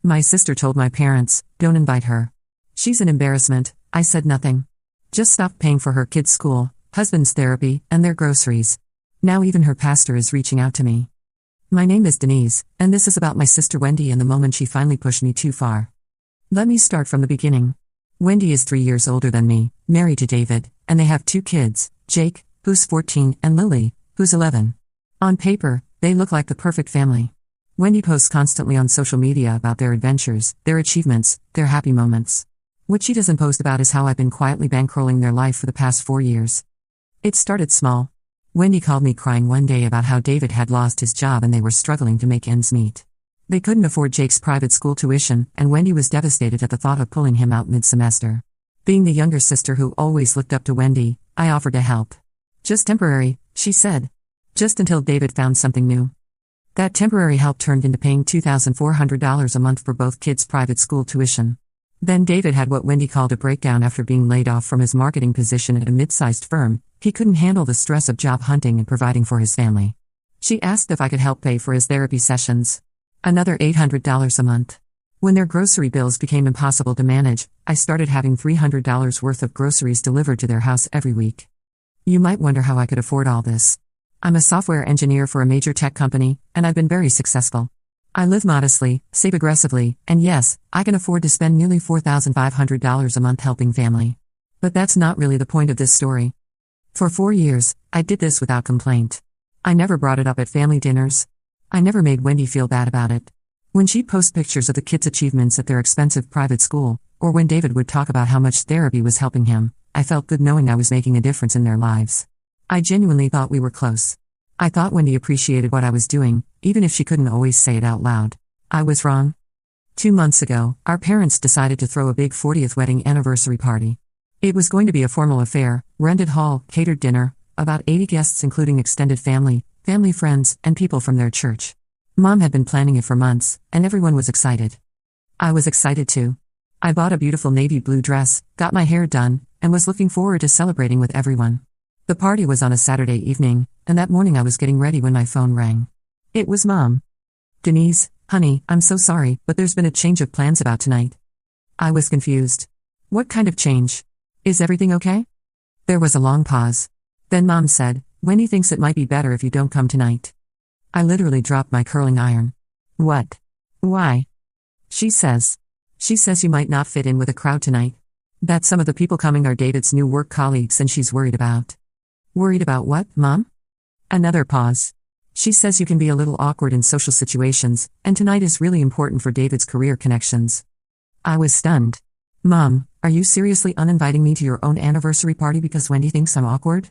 My sister told my parents, don't invite her. She's an embarrassment. I said nothing. Just stopped paying for her kids' school, husband's therapy, and their groceries. Now even her pastor is reaching out to me. My name is Denise, and this is about my sister Wendy and the moment she finally pushed me too far. Let me start from the beginning. Wendy is 3 years older than me, married to David, and they have 2 kids, Jake, who's 14, and Lily, who's 11. On paper, they look like the perfect family. Wendy posts constantly on social media about their adventures, their achievements, their happy moments. What she doesn't post about is how I've been quietly bankrolling their life for the past 4 years. It started small. Wendy called me crying one day about how David had lost his job and they were struggling to make ends meet. They couldn't afford Jake's private school tuition, and Wendy was devastated at the thought of pulling him out mid-semester. Being the younger sister who always looked up to Wendy, I offered to help. Just temporary, she said. Just until David found something new. That temporary help turned into paying $2,400 a month for both kids' private school tuition. Then David had what Wendy called a breakdown after being laid off from his marketing position at a mid-sized firm. He couldn't handle the stress of job hunting and providing for his family. She asked if I could help pay for his therapy sessions. Another $800 a month. When their grocery bills became impossible to manage, I started having $300 worth of groceries delivered to their house every week. You might wonder how I could afford all this. I'm a software engineer for a major tech company, and I've been very successful. I live modestly, save aggressively, and yes, I can afford to spend nearly $4,500 a month helping family. But that's not really the point of this story. For 4 years, I did this without complaint. I never brought it up at family dinners. I never made Wendy feel bad about it. When she'd post pictures of the kids' achievements at their expensive private school, or when David would talk about how much therapy was helping him, I felt good knowing I was making a difference in their lives. I genuinely thought we were close. I thought Wendy appreciated what I was doing, even if she couldn't always say it out loud. I was wrong. 2 months ago, our parents decided to throw a big 40th wedding anniversary party. It was going to be a formal affair, rented hall, catered dinner, about 80 guests including extended family, family friends, and people from their church. Mom had been planning it for months, and everyone was excited. I was excited too. I bought a beautiful navy blue dress, got my hair done, and was looking forward to celebrating with everyone. The party was on a Saturday evening, and that morning I was getting ready when my phone rang. It was Mom. Denise, honey, I'm so sorry, but there's been a change of plans about tonight. I was confused. What kind of change? Is everything okay? There was a long pause. Then Mom said, Wendy thinks it might be better if you don't come tonight. I literally dropped my curling iron. What? Why? She says you might not fit in with a crowd tonight. That some of the people coming are David's new work colleagues and she's worried about. Worried about what, Mom? Another pause. She says you can be a little awkward in social situations, and tonight is really important for David's career connections. I was stunned. Mom, are you seriously uninviting me to your own anniversary party because Wendy thinks I'm awkward?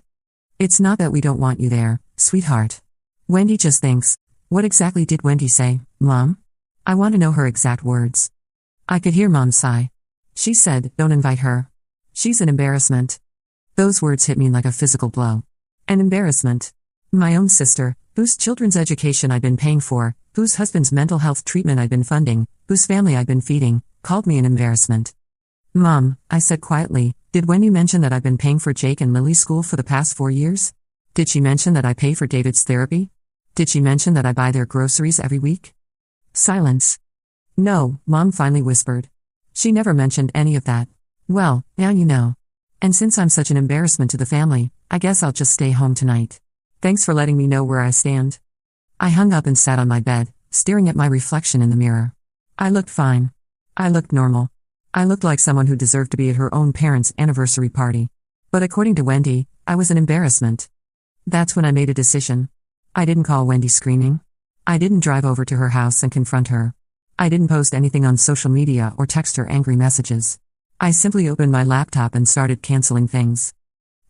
It's not that we don't want you there, sweetheart. Wendy just thinks. What exactly did Wendy say, Mom? I want to know her exact words. I could hear Mom sigh. She said, don't invite her. She's an embarrassment. Those words hit me like a physical blow. An embarrassment. My own sister, whose children's education I'd been paying for, whose husband's mental health treatment I'd been funding, whose family I'd been feeding, called me an embarrassment. Mom, I said quietly, did Wendy mention that I've been paying for Jake and Lily's school for the past 4 years? Did she mention that I pay for David's therapy? Did she mention that I buy their groceries every week? Silence. No, Mom finally whispered. She never mentioned any of that. Well, now you know. And since I'm such an embarrassment to the family, I guess I'll just stay home tonight. Thanks for letting me know where I stand. I hung up and sat on my bed, staring at my reflection in the mirror. I looked fine. I looked normal. I looked like someone who deserved to be at her own parents' anniversary party. But according to Wendy, I was an embarrassment. That's when I made a decision. I didn't call Wendy screaming. I didn't drive over to her house and confront her. I didn't post anything on social media or text her angry messages. I simply opened my laptop and started canceling things.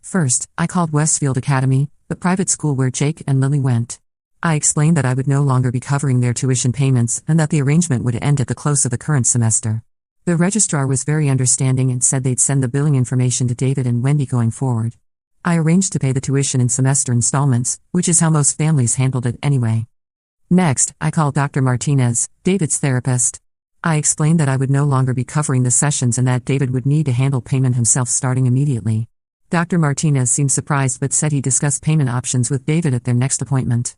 First, I called Westfield Academy, the private school where Jake and Lily went. I explained that I would no longer be covering their tuition payments and that the arrangement would end at the close of the current semester. The registrar was very understanding and said they'd send the billing information to David and Wendy going forward. I arranged to pay the tuition in semester installments, which is how most families handled it anyway. Next, I called Dr. Martinez, David's therapist. I explained that I would no longer be covering the sessions and that David would need to handle payment himself starting immediately. Dr. Martinez seemed surprised but said he'd discuss payment options with David at their next appointment.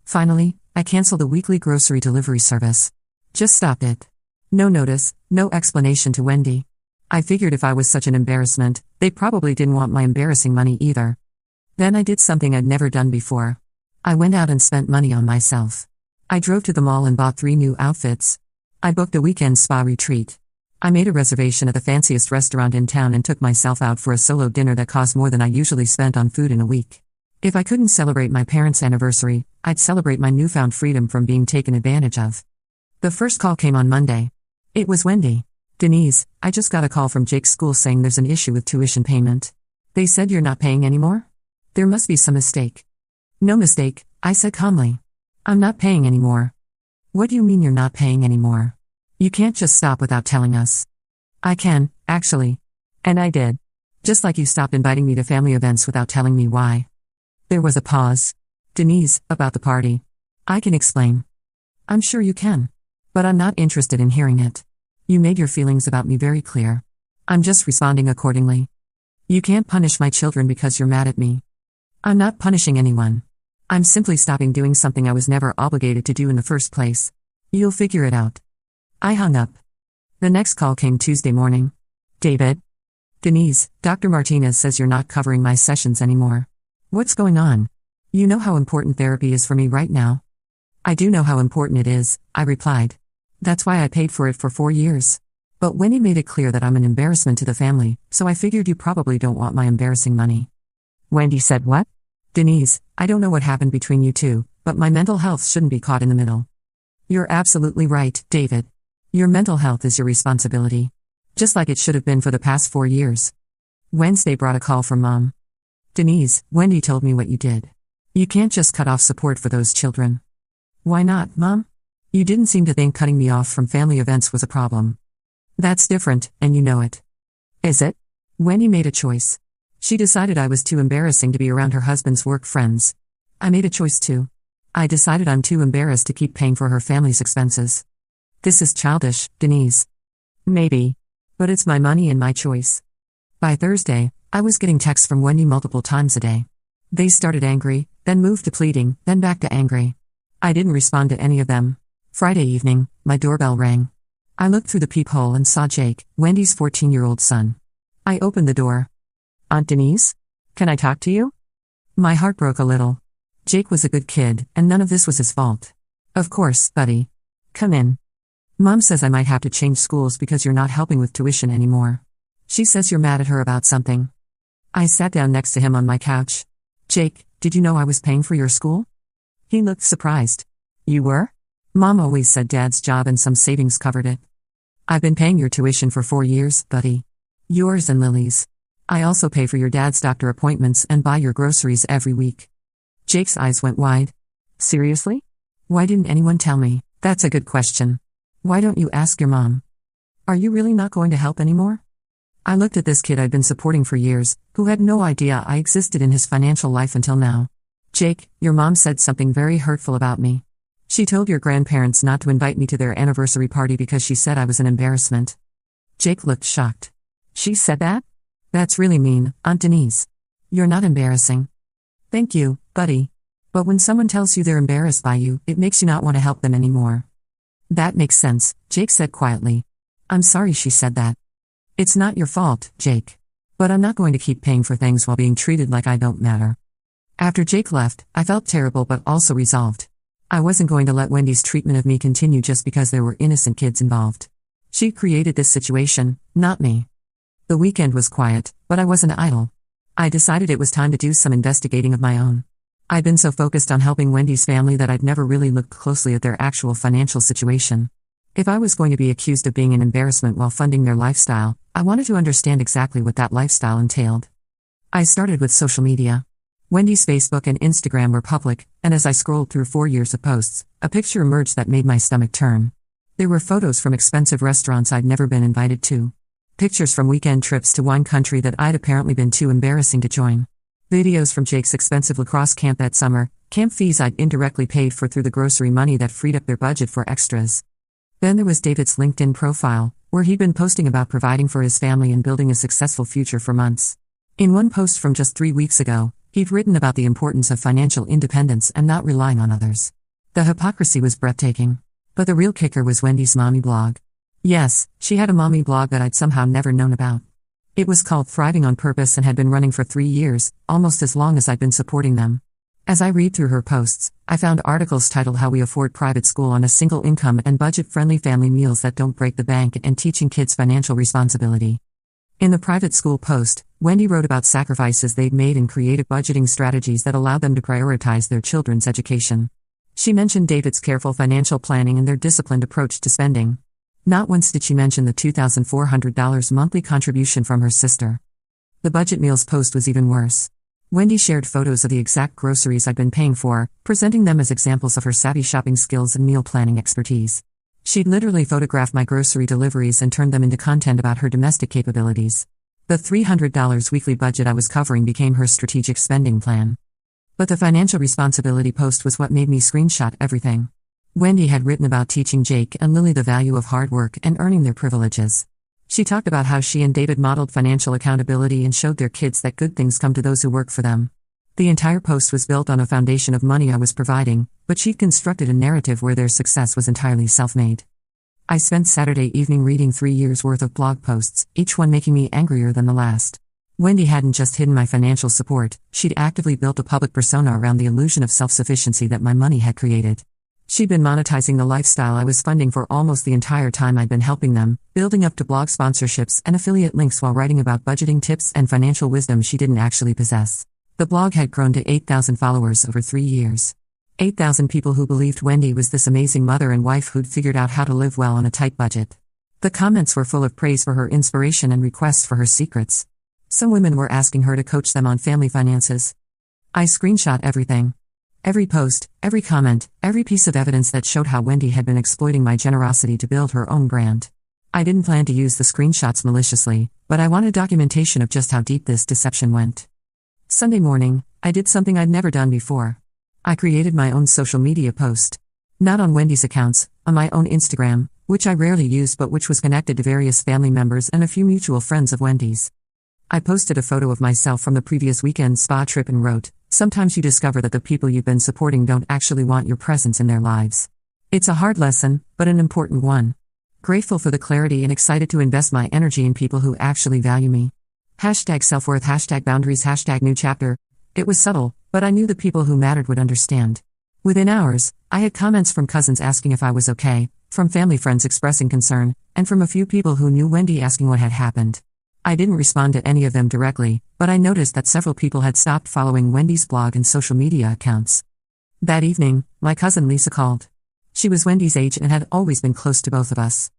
Finally, I canceled the weekly grocery delivery service. Just stopped it. No notice, no explanation to Wendy. I figured if I was such an embarrassment, they probably didn't want my embarrassing money either. Then I did something I'd never done before. I went out and spent money on myself. I drove to the mall and bought 3 new outfits. I booked a weekend spa retreat. I made a reservation at the fanciest restaurant in town and took myself out for a solo dinner that cost more than I usually spent on food in a week. If I couldn't celebrate my parents' anniversary, I'd celebrate my newfound freedom from being taken advantage of. The first call came on Monday. It was Wendy. Denise, I just got a call from Jake's school saying there's an issue with tuition payment. They said you're not paying anymore? There must be some mistake. No mistake, I said calmly. I'm not paying anymore. What do you mean you're not paying anymore? You can't just stop without telling us. I can, actually. And I did. Just like you stopped inviting me to family events without telling me why. There was a pause. Denise, about the party. I can explain. I'm sure you can. But I'm not interested in hearing it. You made your feelings about me very clear. I'm just responding accordingly. You can't punish my children because you're mad at me. I'm not punishing anyone. I'm simply stopping doing something I was never obligated to do in the first place. You'll figure it out. I hung up. The next call came Tuesday morning. David? Denise, Dr. Martinez says you're not covering my sessions anymore. What's going on? You know how important therapy is for me right now. I do know how important it is, I replied. That's why I paid for it for 4 years. But Wendy made it clear that I'm an embarrassment to the family, so I figured you probably don't want my embarrassing money. Wendy said what? Denise, I don't know what happened between you two, but my mental health shouldn't be caught in the middle. You're absolutely right, David. Your mental health is your responsibility. Just like it should have been for the past 4 years. Wednesday brought a call from Mom. Denise, Wendy told me what you did. You can't just cut off support for those children. Why not, Mom? You didn't seem to think cutting me off from family events was a problem. That's different, and you know it. Is it? Wendy made a choice. She decided I was too embarrassing to be around her husband's work friends. I made a choice too. I decided I'm too embarrassed to keep paying for her family's expenses. This is childish, Denise. Maybe. But it's my money and my choice. By Thursday, I was getting texts from Wendy multiple times a day. They started angry, then moved to pleading, then back to angry. I didn't respond to any of them. Friday evening, my doorbell rang. I looked through the peephole and saw Jake, Wendy's 14-year-old son. I opened the door. Aunt Denise? Can I talk to you? My heart broke a little. Jake was a good kid, and none of this was his fault. Of course, buddy. Come in. Mom says I might have to change schools because you're not helping with tuition anymore. She says you're mad at her about something. I sat down next to him on my couch. Jake, did you know I was paying for your school? He looked surprised. You were? Mom always said Dad's job and some savings covered it. I've been paying your tuition for 4 years, buddy. Yours and Lily's. I also pay for your dad's doctor appointments and buy your groceries every week. Jake's eyes went wide. Seriously? Why didn't anyone tell me? That's a good question. Why don't you ask your mom? Are you really not going to help anymore? I looked at this kid I'd been supporting for years, who had no idea I existed in his financial life until now. Jake, your mom said something very hurtful about me. She told your grandparents not to invite me to their anniversary party because she said I was an embarrassment. Jake looked shocked. She said that? That's really mean, Aunt Denise. You're not embarrassing. Thank you, buddy. But when someone tells you they're embarrassed by you, it makes you not want to help them anymore. That makes sense, Jake said quietly. I'm sorry she said that. It's not your fault, Jake. But I'm not going to keep paying for things while being treated like I don't matter. After Jake left, I felt terrible but also resolved. I wasn't going to let Wendy's treatment of me continue just because there were innocent kids involved. She created this situation, not me. The weekend was quiet, but I wasn't idle. I decided it was time to do some investigating of my own. I'd been so focused on helping Wendy's family that I'd never really looked closely at their actual financial situation. If I was going to be accused of being an embarrassment while funding their lifestyle, I wanted to understand exactly what that lifestyle entailed. I started with social media. Wendy's Facebook and Instagram were public, and as I scrolled through 4 years of posts, a picture emerged that made my stomach turn. There were photos from expensive restaurants I'd never been invited to. Pictures from weekend trips to wine country that I'd apparently been too embarrassing to join. Videos from Jake's expensive lacrosse camp that summer, camp fees I'd indirectly paid for through the grocery money that freed up their budget for extras. Then there was David's LinkedIn profile, where he'd been posting about providing for his family and building a successful future for months. In one post from just 3 weeks ago, he'd written about the importance of financial independence and not relying on others. The hypocrisy was breathtaking. But the real kicker was Wendy's mommy blog. Yes, she had a mommy blog that I'd somehow never known about. It was called Thriving on Purpose and had been running for 3 years, almost as long as I'd been supporting them. As I read through her posts, I found articles titled How We Afford Private School on a Single Income and Budget-Friendly Family Meals That Don't Break the Bank and Teaching Kids Financial Responsibility. In the private school post, Wendy wrote about sacrifices they'd made and creative budgeting strategies that allowed them to prioritize their children's education. She mentioned David's careful financial planning and their disciplined approach to spending. Not once did she mention the $2,400 monthly contribution from her sister. The budget meals post was even worse. Wendy shared photos of the exact groceries I'd been paying for, presenting them as examples of her savvy shopping skills and meal planning expertise. She'd literally photographed my grocery deliveries and turned them into content about her domestic capabilities. The $300 weekly budget I was covering became her strategic spending plan. But the financial responsibility post was what made me screenshot everything. Wendy had written about teaching Jake and Lily the value of hard work and earning their privileges. She talked about how she and David modeled financial accountability and showed their kids that good things come to those who work for them. The entire post was built on a foundation of money I was providing, but she'd constructed a narrative where their success was entirely self-made. I spent Saturday evening reading 3 years' worth of blog posts, each one making me angrier than the last. Wendy hadn't just hidden my financial support, she'd actively built a public persona around the illusion of self-sufficiency that my money had created. She'd been monetizing the lifestyle I was funding for almost the entire time I'd been helping them, building up to blog sponsorships and affiliate links while writing about budgeting tips and financial wisdom she didn't actually possess. The blog had grown to 8,000 followers over 3 years. 8,000 people who believed Wendy was this amazing mother and wife who'd figured out how to live well on a tight budget. The comments were full of praise for her inspiration and requests for her secrets. Some women were asking her to coach them on family finances. I screenshot everything. Every post, every comment, every piece of evidence that showed how Wendy had been exploiting my generosity to build her own brand. I didn't plan to use the screenshots maliciously, but I wanted documentation of just how deep this deception went. Sunday morning, I did something I'd never done before. I created my own social media post. Not on Wendy's accounts, on my own Instagram, which I rarely use but which was connected to various family members and a few mutual friends of Wendy's. I posted a photo of myself from the previous weekend's spa trip and wrote, "Sometimes you discover that the people you've been supporting don't actually want your presence in their lives. It's a hard lesson, but an important one. Grateful for the clarity and excited to invest my energy in people who actually value me. #selfworth, #boundaries, #new chapter." It was subtle, but I knew the people who mattered would understand. Within hours, I had comments from cousins asking if I was okay, from family friends expressing concern, and from a few people who knew Wendy asking what had happened. I didn't respond to any of them directly, but I noticed that several people had stopped following Wendy's blog and social media accounts. That evening, my cousin Lisa called. She was Wendy's age and had always been close to both of us.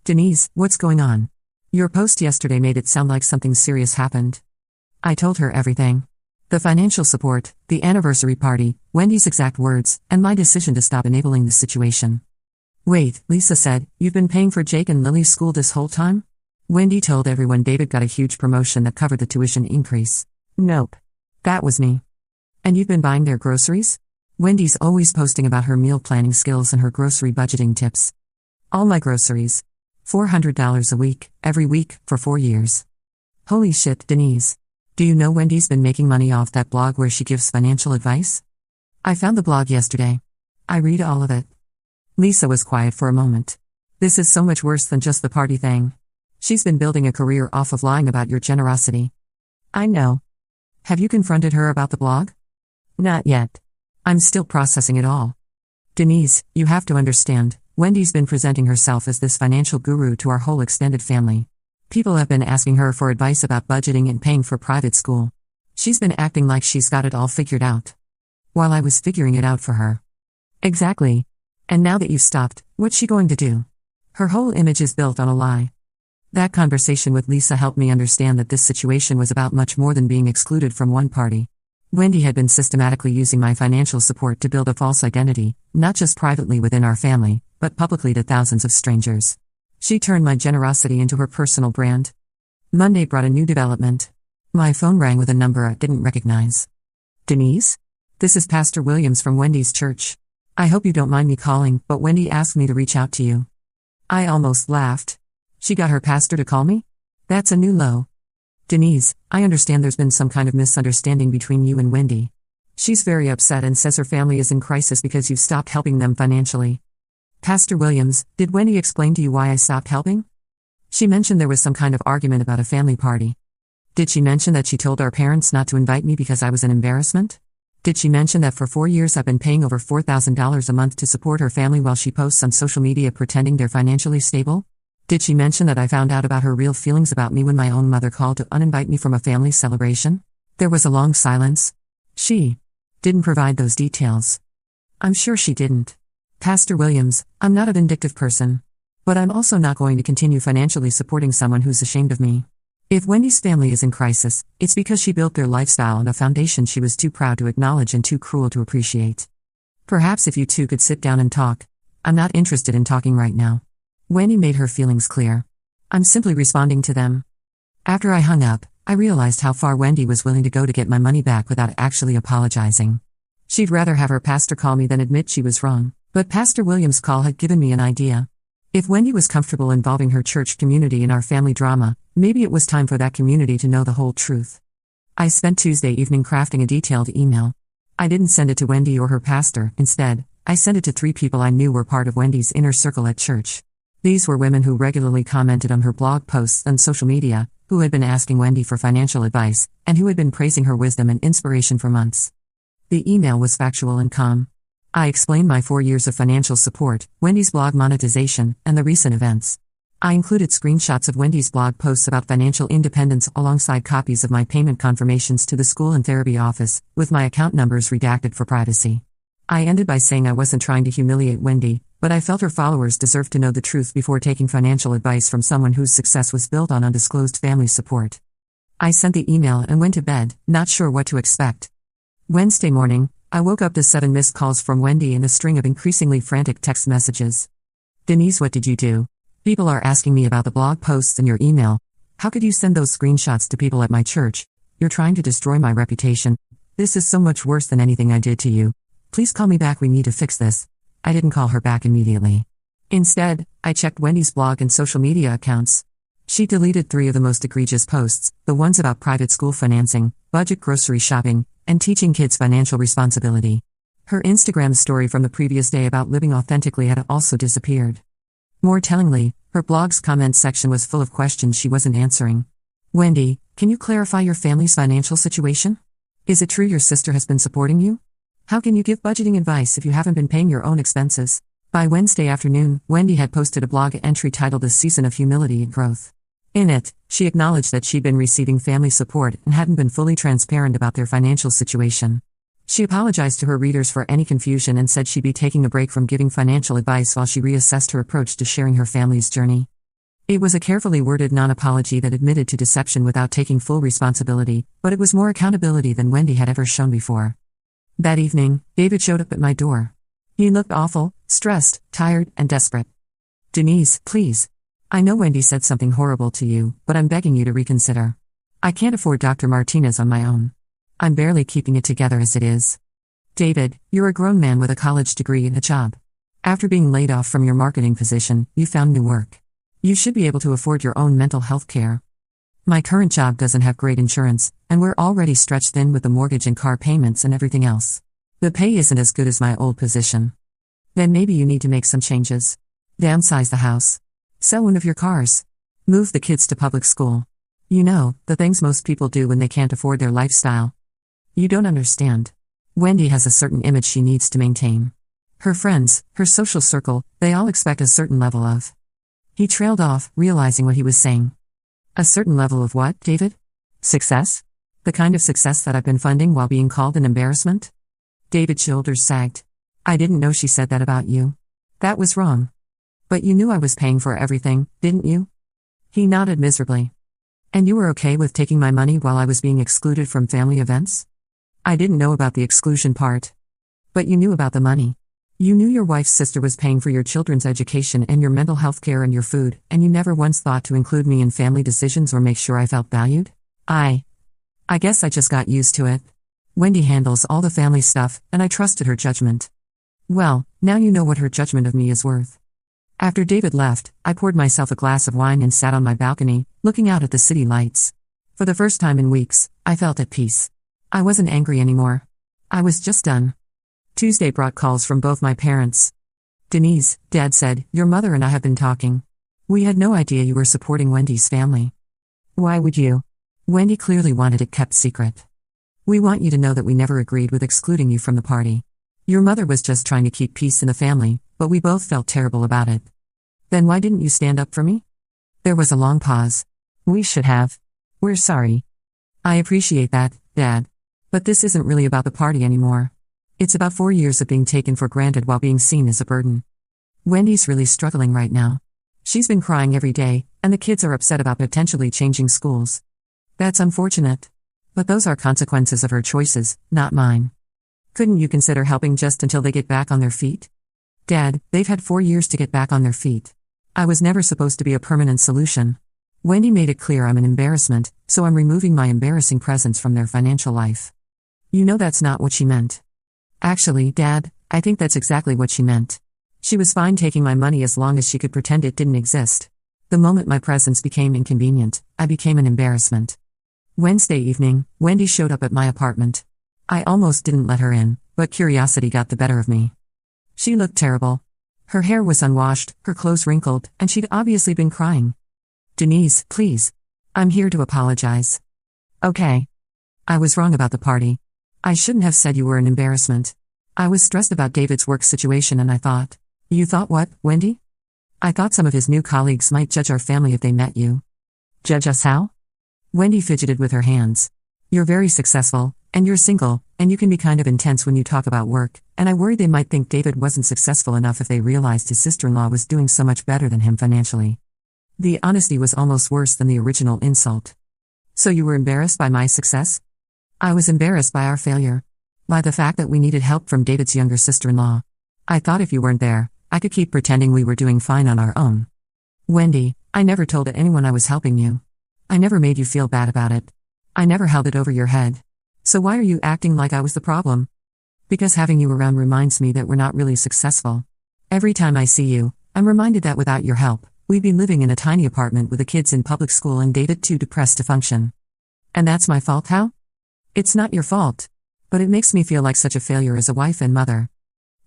"Denise, what's going on? Your post yesterday made it sound like something serious happened." I told her everything. The financial support, the anniversary party, Wendy's exact words, and my decision to stop enabling the situation. "Wait," Lisa said, "you've been paying for Jake and Lily's school this whole time?" Wendy told everyone David got a huge promotion that covered the tuition increase. "Nope. That was me." "And you've been buying their groceries?" Wendy's always posting about her meal planning skills and her grocery budgeting tips. "All my groceries. $400 a week, every week, for 4 years. "Holy shit, Denise. Do you know Wendy's been making money off that blog where she gives financial advice?" "I found the blog yesterday. I read all of it." Lisa was quiet for a moment. "This is so much worse than just the party thing. She's been building a career off of lying about your generosity." "I know. Have you confronted her about the blog?" "Not yet. I'm still processing it all." "Denise, you have to understand, Wendy's been presenting herself as this financial guru to our whole extended family. People have been asking her for advice about budgeting and paying for private school. She's been acting like she's got it all figured out. While I was figuring it out for her." "Exactly. And now that you've stopped, what's she going to do? Her whole image is built on a lie." That conversation with Lisa helped me understand that this situation was about much more than being excluded from one party. Wendy had been systematically using my financial support to build a false identity, not just privately within our family, but publicly to thousands of strangers. She turned my generosity into her personal brand. Monday brought a new development. My phone rang with a number I didn't recognize. "Denise? This is Pastor Williams from Wendy's church. I hope you don't mind me calling, but Wendy asked me to reach out to you." I almost laughed. She got her pastor to call me? That's a new low. "Denise, I understand there's been some kind of misunderstanding between you and Wendy. She's very upset and says her family is in crisis because you've stopped helping them financially." Pastor Williams, did Wendy explain to you why I stopped helping? She mentioned there was some kind of argument about a family party. Did she mention that she told our parents not to invite me because I was an embarrassment? Did she mention that for 4 years I've been paying over $4,000 a month to support her family while she posts on social media pretending they're financially stable? Did she mention that I found out about her real feelings about me when my own mother called to uninvite me from a family celebration? There was a long silence. She didn't provide those details. I'm sure she didn't. Pastor Williams, I'm not a vindictive person. But I'm also not going to continue financially supporting someone who's ashamed of me. If Wendy's family is in crisis, it's because she built their lifestyle on a foundation she was too proud to acknowledge and too cruel to appreciate. Perhaps if you two could sit down and talk. I'm not interested in talking right now. Wendy made her feelings clear. I'm simply responding to them. After I hung up, I realized how far Wendy was willing to go to get my money back without actually apologizing. She'd rather have her pastor call me than admit she was wrong, but Pastor Williams' call had given me an idea. If Wendy was comfortable involving her church community in our family drama, maybe it was time for that community to know the whole truth. I spent Tuesday evening crafting a detailed email. I didn't send it to Wendy or her pastor. Instead, I sent it to 3 people I knew were part of Wendy's inner circle at church. These were women who regularly commented on her blog posts and social media, who had been asking Wendy for financial advice, and who had been praising her wisdom and inspiration for months. The email was factual and calm. I explained my 4 years of financial support, Wendy's blog monetization, and the recent events. I included screenshots of Wendy's blog posts about financial independence alongside copies of my payment confirmations to the school and therapy office, with my account numbers redacted for privacy. I ended by saying I wasn't trying to humiliate Wendy, but I felt her followers deserved to know the truth before taking financial advice from someone whose success was built on undisclosed family support. I sent the email and went to bed, not sure what to expect. Wednesday morning, I woke up to 7 missed calls from Wendy and a string of increasingly frantic text messages. Denise, what did you do? People are asking me about the blog posts and your email. How could you send those screenshots to people at my church? You're trying to destroy my reputation. This is so much worse than anything I did to you. Please call me back, we need to fix this. I didn't call her back immediately. Instead, I checked Wendy's blog and social media accounts. She deleted 3 of the most egregious posts, the ones about private school financing, budget grocery shopping, and teaching kids financial responsibility. Her Instagram story from the previous day about living authentically had also disappeared. More tellingly, her blog's comment section was full of questions she wasn't answering. Wendy, can you clarify your family's financial situation? Is it true your sister has been supporting you? How can you give budgeting advice if you haven't been paying your own expenses? By Wednesday afternoon, Wendy had posted a blog entry titled A Season of Humility and Growth. In it, she acknowledged that she'd been receiving family support and hadn't been fully transparent about their financial situation. She apologized to her readers for any confusion and said she'd be taking a break from giving financial advice while she reassessed her approach to sharing her family's journey. It was a carefully worded non-apology that admitted to deception without taking full responsibility, but it was more accountability than Wendy had ever shown before. That evening, David showed up at my door. He looked awful, stressed, tired, and desperate. Denise, please. I know Wendy said something horrible to you, but I'm begging you to reconsider. I can't afford Dr. Martinez on my own. I'm barely keeping it together as it is. David, you're a grown man with a college degree and a job. After being laid off from your marketing position, you found new work. You should be able to afford your own mental health care. My current job doesn't have great insurance, and we're already stretched thin with the mortgage and car payments and everything else. The pay isn't as good as my old position. Then maybe you need to make some changes. Downsize the house. Sell one of your cars. Move the kids to public school. You know, the things most people do when they can't afford their lifestyle. You don't understand. Wendy has a certain image she needs to maintain. Her friends, her social circle, they all expect a certain level of. He trailed off, realizing what he was saying. A certain level of what, David? Success? The kind of success that I've been funding while being called an embarrassment? David's shoulders sagged. I didn't know she said that about you. That was wrong. But you knew I was paying for everything, didn't you? He nodded miserably. And you were okay with taking my money while I was being excluded from family events? I didn't know about the exclusion part. But you knew about the money. You knew your wife's sister was paying for your children's education and your mental health care and your food, and you never once thought to include me in family decisions or make sure I felt valued? I guess I just got used to it. Wendy handles all the family stuff, and I trusted her judgment. Well, now you know what her judgment of me is worth. After David left, I poured myself a glass of wine and sat on my balcony, looking out at the city lights. For the first time in weeks, I felt at peace. I wasn't angry anymore. I was just done. Tuesday brought calls from both my parents. Denise, Dad said, your mother and I have been talking. We had no idea you were supporting Wendy's family. Why would you? Wendy clearly wanted it kept secret. We want you to know that we never agreed with excluding you from the party. Your mother was just trying to keep peace in the family, but we both felt terrible about it. Then why didn't you stand up for me? There was a long pause. We should have. We're sorry. I appreciate that, Dad. But this isn't really about the party anymore. It's about 4 years of being taken for granted while being seen as a burden. Wendy's really struggling right now. She's been crying every day, and the kids are upset about potentially changing schools. That's unfortunate. But those are consequences of her choices, not mine. Couldn't you consider helping just until they get back on their feet? Dad, they've had 4 years to get back on their feet. I was never supposed to be a permanent solution. Wendy made it clear I'm an embarrassment, so I'm removing my embarrassing presence from their financial life. You know that's not what she meant. Actually, Dad, I think that's exactly what she meant. She was fine taking my money as long as she could pretend it didn't exist. The moment my presence became inconvenient, I became an embarrassment. Wednesday evening, Wendy showed up at my apartment. I almost didn't let her in, but curiosity got the better of me. She looked terrible. Her hair was unwashed, her clothes wrinkled, and she'd obviously been crying. Denise, please. I'm here to apologize. Okay. I was wrong about the party. I shouldn't have said you were an embarrassment. I was stressed about David's work situation and I thought. You thought what, Wendy? I thought some of his new colleagues might judge our family if they met you. Judge us how? Wendy fidgeted with her hands. You're very successful, and you're single, and you can be kind of intense when you talk about work, and I worry they might think David wasn't successful enough if they realized his sister-in-law was doing so much better than him financially. The honesty was almost worse than the original insult. So you were embarrassed by my success? I was embarrassed by our failure. By the fact that we needed help from David's younger sister-in-law. I thought if you weren't there, I could keep pretending we were doing fine on our own. Wendy, I never told anyone I was helping you. I never made you feel bad about it. I never held it over your head. So why are you acting like I was the problem? Because having you around reminds me that we're not really successful. Every time I see you, I'm reminded that without your help, we'd be living in a tiny apartment with the kids in public school and David too depressed to function. And that's my fault, how? It's not your fault. But it makes me feel like such a failure as a wife and mother.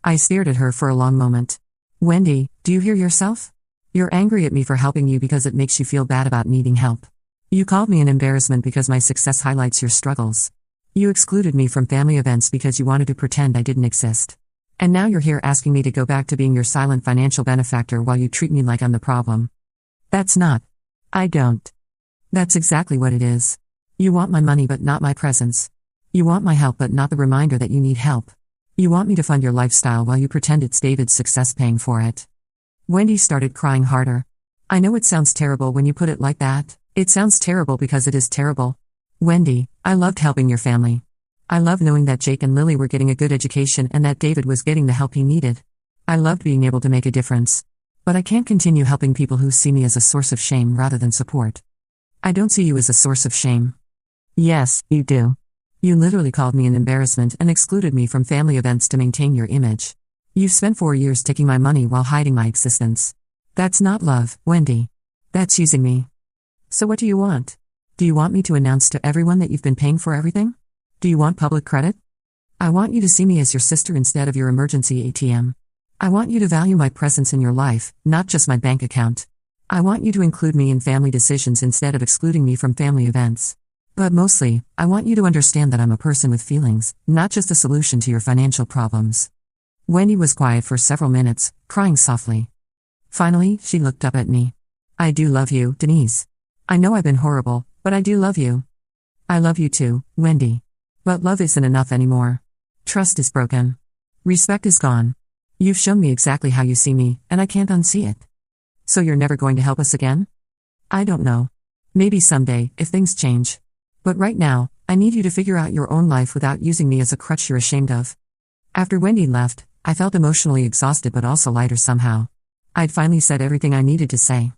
I stared at her for a long moment. Wendy, do you hear yourself? You're angry at me for helping you because it makes you feel bad about needing help. You called me an embarrassment because my success highlights your struggles. You excluded me from family events because you wanted to pretend I didn't exist. And now you're here asking me to go back to being your silent financial benefactor while you treat me like I'm the problem. That's not. I don't. That's exactly what it is. You want my money but not my presence. You want my help but not the reminder that you need help. You want me to fund your lifestyle while you pretend it's David's success paying for it. Wendy started crying harder. I know it sounds terrible when you put it like that. It sounds terrible because it is terrible. Wendy, I loved helping your family. I loved knowing that Jake and Lily were getting a good education and that David was getting the help he needed. I loved being able to make a difference. But I can't continue helping people who see me as a source of shame rather than support. I don't see you as a source of shame. Yes, you do. You literally called me an embarrassment and excluded me from family events to maintain your image. You've spent 4 years taking my money while hiding my existence. That's not love, Wendy. That's using me. So what do you want? Do you want me to announce to everyone that you've been paying for everything? Do you want public credit? I want you to see me as your sister instead of your emergency ATM. I want you to value my presence in your life, not just my bank account. I want you to include me in family decisions instead of excluding me from family events. But mostly, I want you to understand that I'm a person with feelings, not just a solution to your financial problems. Wendy was quiet for several minutes, crying softly. Finally, she looked up at me. I do love you, Denise. I know I've been horrible, but I do love you. I love you too, Wendy. But love isn't enough anymore. Trust is broken. Respect is gone. You've shown me exactly how you see me, and I can't unsee it. So you're never going to help us again? I don't know. Maybe someday, if things change. But right now, I need you to figure out your own life without using me as a crutch you're ashamed of. After Wendy left, I felt emotionally exhausted but also lighter somehow. I'd finally said everything I needed to say.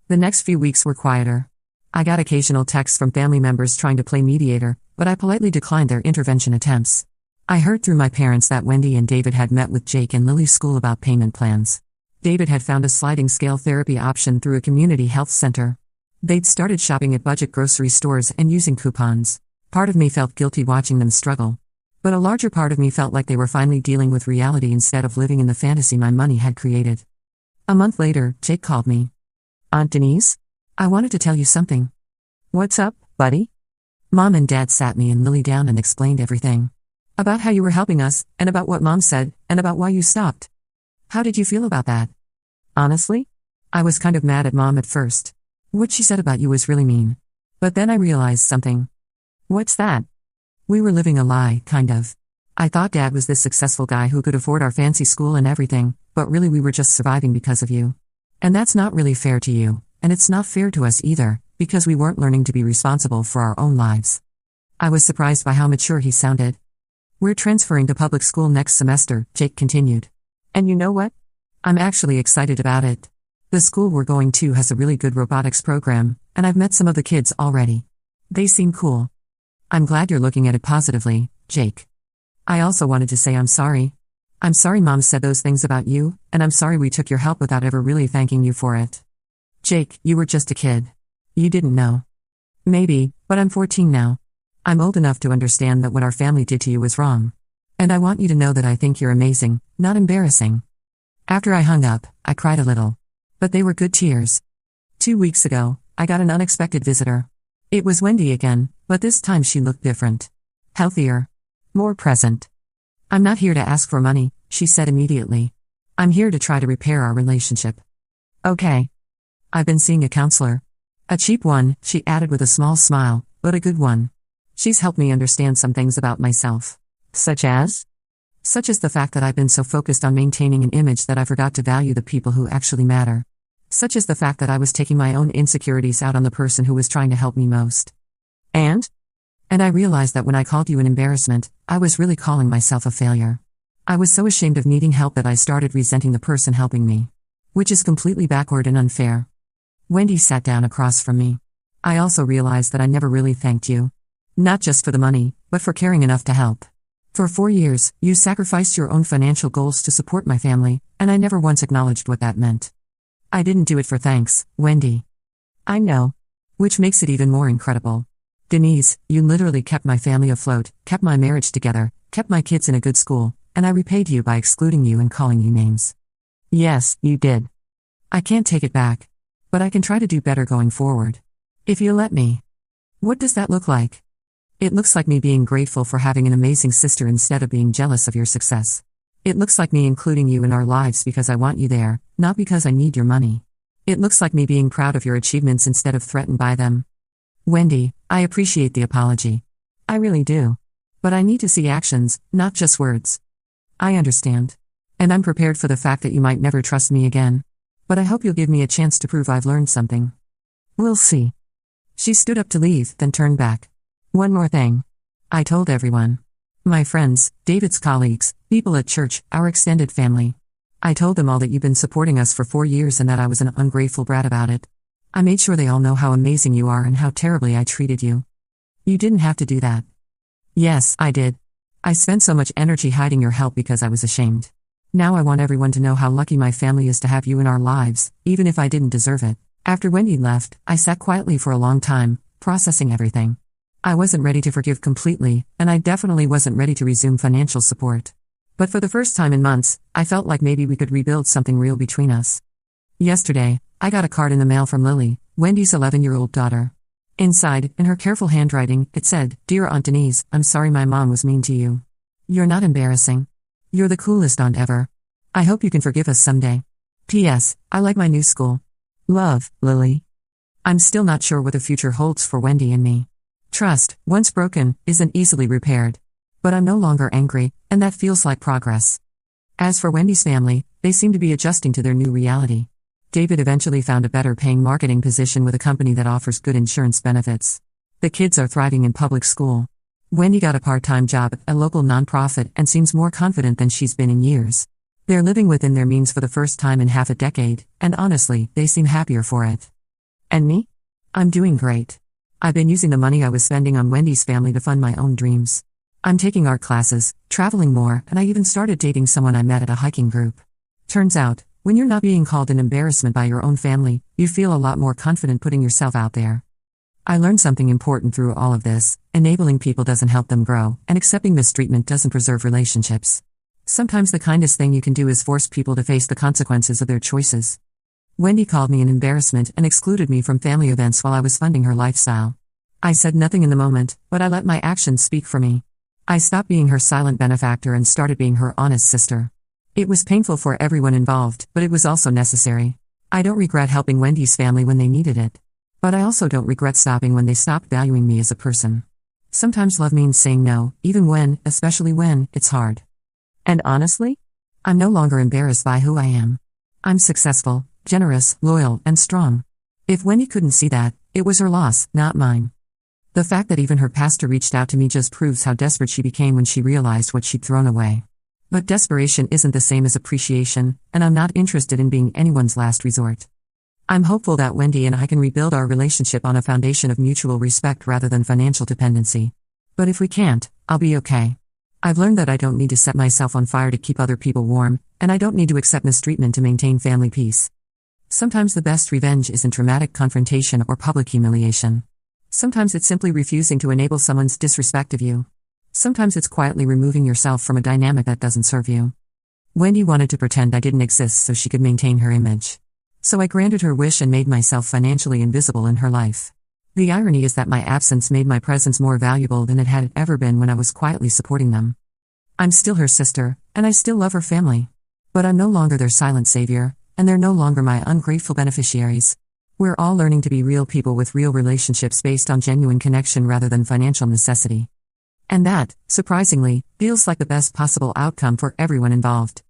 The next few weeks were quieter. I got occasional texts from family members trying to play mediator, but I politely declined their intervention attempts. I heard through my parents that Wendy and David had met with Jake and Lily's school about payment plans. David had found a sliding scale therapy option through a community health center. They'd started shopping at budget grocery stores and using coupons. Part of me felt guilty watching them struggle. But a larger part of me felt like they were finally dealing with reality instead of living in the fantasy my money had created. A month later, Jake called me. "Aunt Denise? I wanted to tell you something." "What's up, buddy?" "Mom and Dad sat me and Lily down and explained everything. About how you were helping us, and about what Mom said, and about why you stopped. How did you feel about that?" "Honestly? I was kind of mad at Mom at first. What she said about you was really mean. But then I realized something." "What's that?" "We were living a lie, kind of. I thought Dad was this successful guy who could afford our fancy school and everything, but really we were just surviving because of you. And that's not really fair to you, and it's not fair to us either, because we weren't learning to be responsible for our own lives." I was surprised by how mature he sounded. "We're transferring to public school next semester," Jake continued. "And you know what? I'm actually excited about it. The school we're going to has a really good robotics program, and I've met some of the kids already. They seem cool." "I'm glad you're looking at it positively, Jake. I also wanted to say I'm sorry. I'm sorry Mom said those things about you, and I'm sorry we took your help without ever really thanking you for it. Jake, you were just a kid. You didn't know. Maybe, but I'm 14 now. I'm old enough to understand that what our family did to you was wrong. And I want you to know that I think you're amazing, not embarrassing." After I hung up, I cried a little. But they were good tears. 2 weeks ago, I got an unexpected visitor. It was Wendy again, but this time she looked different. Healthier. More present. "I'm not here to ask for money," she said immediately. "I'm here to try to repair our relationship." "Okay. I've been seeing a counselor. A cheap one," she added with a small smile, "but a good one. She's helped me understand some things about myself." "Such as?" "Such as the fact that I've been so focused on maintaining an image that I forgot to value the people who actually matter. Such as the fact that I was taking my own insecurities out on the person who was trying to help me most. And I realized that when I called you an embarrassment, I was really calling myself a failure. I was so ashamed of needing help that I started resenting the person helping me. Which is completely backward and unfair." Wendy sat down across from me. "I also realized that I never really thanked you. Not just for the money, but for caring enough to help. For 4 years, you sacrificed your own financial goals to support my family, and I never once acknowledged what that meant. I didn't do it for thanks, Wendy." "I know. Which makes it even more incredible. Denise, you literally kept my family afloat, kept my marriage together, kept my kids in a good school, and I repaid you by excluding you and calling you names." "Yes, you did. I can't take it back. But I can try to do better going forward. If you let me." "What does that look like?" "It looks like me being grateful for having an amazing sister instead of being jealous of your success. It looks like me including you in our lives because I want you there, not because I need your money. It looks like me being proud of your achievements instead of threatened by them." "Wendy, I appreciate the apology. I really do. But I need to see actions, not just words." "I understand. And I'm prepared for the fact that you might never trust me again. But I hope you'll give me a chance to prove I've learned something." "We'll see." She stood up to leave, then turned back. "One more thing. I told everyone. My friends, David's colleagues, people at church, our extended family. I told them all that you've been supporting us for 4 years and that I was an ungrateful brat about it. I made sure they all know how amazing you are and how terribly I treated you." "You didn't have to do that." "Yes, I did. I spent so much energy hiding your help because I was ashamed. Now I want everyone to know how lucky my family is to have you in our lives, even if I didn't deserve it." After Wendy left, I sat quietly for a long time, processing everything. I wasn't ready to forgive completely, and I definitely wasn't ready to resume financial support. But for the first time in months, I felt like maybe we could rebuild something real between us. Yesterday, I got a card in the mail from Lily, Wendy's 11-year-old daughter. Inside, in her careful handwriting, it said, "Dear Aunt Denise, I'm sorry my mom was mean to you. You're not embarrassing. You're the coolest aunt ever. I hope you can forgive us someday. P.S. I like my new school. Love, Lily." I'm still not sure what the future holds for Wendy and me. Trust, once broken, isn't easily repaired. But I'm no longer angry, and that feels like progress. As for Wendy's family, they seem to be adjusting to their new reality. David eventually found a better-paying marketing position with a company that offers good insurance benefits. The kids are thriving in public school. Wendy got a part-time job at a local nonprofit and seems more confident than she's been in years. They're living within their means for the first time in half a decade, and honestly, they seem happier for it. And me? I'm doing great. I've been using the money I was spending on Wendy's family to fund my own dreams. I'm taking art classes, traveling more, and I even started dating someone I met at a hiking group. Turns out, when you're not being called an embarrassment by your own family, you feel a lot more confident putting yourself out there. I learned something important through all of this: enabling people doesn't help them grow, and accepting mistreatment doesn't preserve relationships. Sometimes the kindest thing you can do is force people to face the consequences of their choices. Wendy called me an embarrassment and excluded me from family events while I was funding her lifestyle. I said nothing in the moment, but I let my actions speak for me. I stopped being her silent benefactor and started being her honest sister. It was painful for everyone involved, but it was also necessary. I don't regret helping Wendy's family when they needed it. But I also don't regret stopping when they stopped valuing me as a person. Sometimes love means saying no, even when, especially when, it's hard. And honestly, I'm no longer embarrassed by who I am. I'm successful, generous, loyal, and strong. If Wendy couldn't see that, it was her loss, not mine. The fact that even her pastor reached out to me just proves how desperate she became when she realized what she'd thrown away. But desperation isn't the same as appreciation, and I'm not interested in being anyone's last resort. I'm hopeful that Wendy and I can rebuild our relationship on a foundation of mutual respect rather than financial dependency. But if we can't, I'll be okay. I've learned that I don't need to set myself on fire to keep other people warm, and I don't need to accept mistreatment to maintain family peace. Sometimes the best revenge isn't dramatic confrontation or public humiliation. Sometimes it's simply refusing to enable someone's disrespect of you. Sometimes it's quietly removing yourself from a dynamic that doesn't serve you. Wendy wanted to pretend I didn't exist so she could maintain her image. So I granted her wish and made myself financially invisible in her life. The irony is that my absence made my presence more valuable than it had ever been when I was quietly supporting them. I'm still her sister, and I still love her family. But I'm no longer their silent savior, and they're no longer my ungrateful beneficiaries. We're all learning to be real people with real relationships based on genuine connection rather than financial necessity. And that, surprisingly, feels like the best possible outcome for everyone involved.